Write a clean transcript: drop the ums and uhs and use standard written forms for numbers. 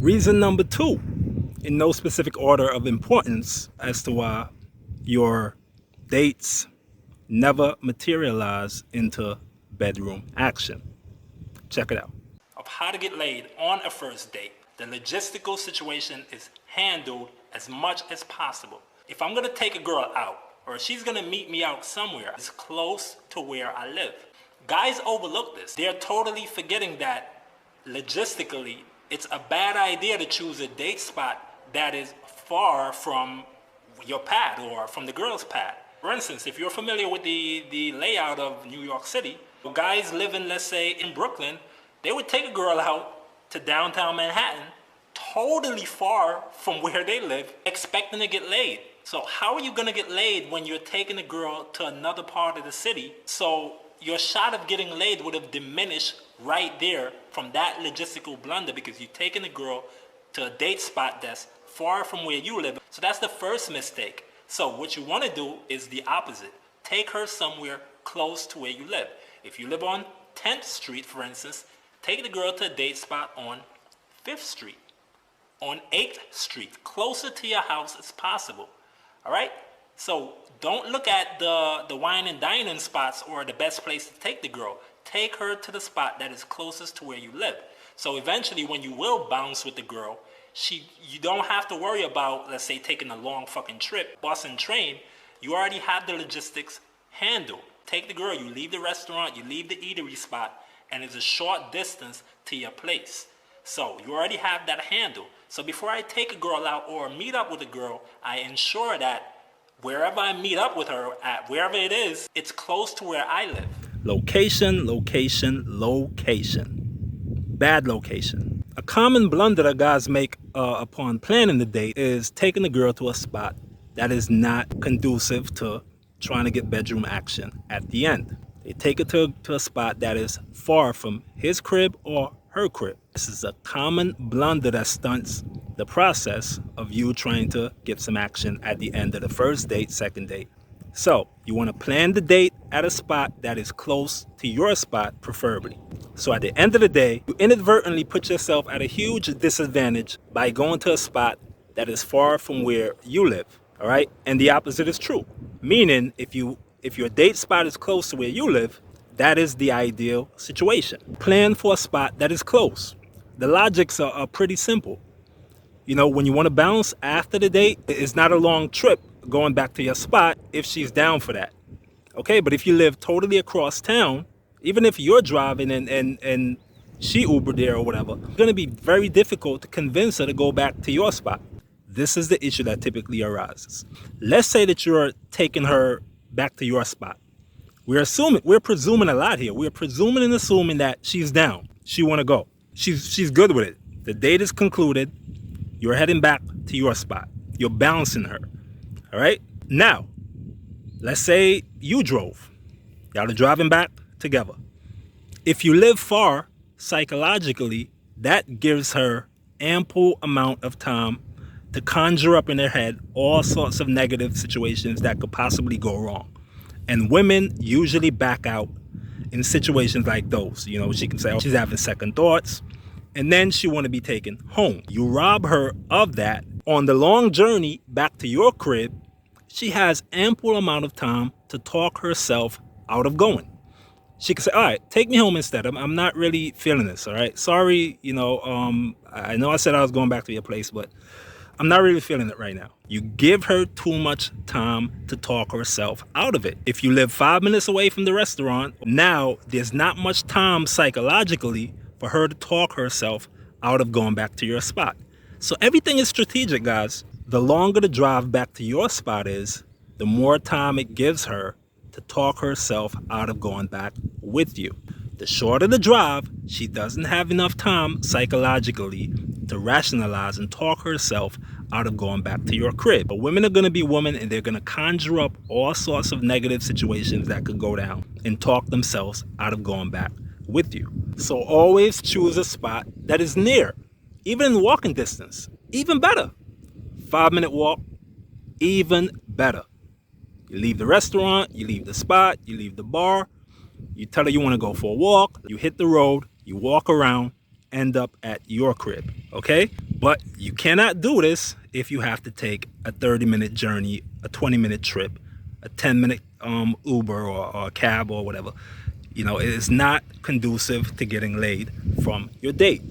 Reason number 2, in no specific order of importance as to why your dates never materialize into bedroom action. Check it out. Of how to get laid on a first date. The logistical situation is handled as much as possible. If I'm gonna take a girl out, or she's gonna meet me out somewhere, it's close to where I live. Guys overlook this. They're totally forgetting that logistically, it's a bad idea to choose a date spot that is far from your pad or from the girl's pad. For instance, if you're familiar with the layout of New York City, guys living, let's say, in Brooklyn, they would take a girl out to downtown Manhattan, totally far from where they live, expecting to get laid. So how are you gonna get laid when you're taking a girl to another part of the city? So your shot of getting laid would have diminished right there from that logistical blunder, because you're taking a girl to a date spot that's far from where you live. So that's the first mistake. So what you want to do is the opposite. Take her somewhere close to where you live. If you live on 10th Street, for instance, take the girl to a date spot on 5th Street, on 8th Street, closer to your house as possible. All right? So don't look at the wine and dining spots or the best place to take the girl. Take her to the spot that is closest to where you live. So eventually when you will bounce with the girl, you don't have to worry about, let's say, taking a long fucking trip, bus and train. You already have the logistics handled. Take the girl, you leave the restaurant, you leave the eatery spot, and it's a short distance to your place. So you already have that handled. So before I take a girl out or meet up with a girl, I ensure that wherever I meet up with her at, wherever it is, it's close to where I live. Location, location, location. Bad location. A common blunder that guys make upon planning the date is taking the girl to a spot that is not conducive to trying to get bedroom action at the end. They take it to a spot that is far from his crib or her crib. This is a common blunder that stunts the process of you trying to get some action at the end of the first date, second date. So you want to plan the date at a spot that is close to your spot, preferably. So at the end of the day, you inadvertently put yourself at a huge disadvantage by going to a spot that is far from where you live. All right? And the opposite is true. Meaning, if your date spot is close to where you live, that is the ideal situation. Plan for a spot that is close. The logics are pretty simple. You know, when you want to bounce after the date, it's not a long trip going back to your spot if she's down for that. Okay, but if you live totally across town, even if you're driving and she Ubered there or whatever, it's going to be very difficult to convince her to go back to your spot. This is the issue that typically arises. Let's say that you're taking her back to your spot. We're presuming a lot here. We're presuming and assuming that she's down. She want to go. She's good with it. The date is concluded. You're heading back to your spot. You're bouncing her. All right? Now, let's say you drove. Y'all are driving back together. If you live far, psychologically, that gives her ample amount of time to conjure up in her head all sorts of negative situations that could possibly go wrong. And women usually back out in situations like those. You know, she can say, oh, she's having second thoughts, and then she want to be taken home. You rob her of that. On the long journey back to your crib, she has ample amount of time to talk herself out of going. She can say, all right, take me home instead. I'm not really feeling this, all right? Sorry, you know, I know I said I was going back to your place, but I'm not really feeling it right now. You give her too much time to talk herself out of it. If you live 5 minutes away from the restaurant, now there's not much time psychologically for her to talk herself out of going back to your spot. So everything is strategic, guys. The longer the drive back to your spot is, the more time it gives her to talk herself out of going back with you. The shorter the drive, she doesn't have enough time psychologically to rationalize and talk herself out of going back to your crib. But women are going to be women, and they're going to conjure up all sorts of negative situations that could go down and talk themselves out of going back with you. So always choose a spot that is near, even in walking distance. Even better. 5-minute walk, even better. You leave the restaurant, you leave the spot, you leave the bar, you tell her you want to go for a walk, you hit the road, you walk around, end up at your crib, okay? But you cannot do this if you have to take a 30-minute journey, a 20-minute trip, a 10-minute Uber or a cab or whatever. You know, it is not conducive to getting laid from your date.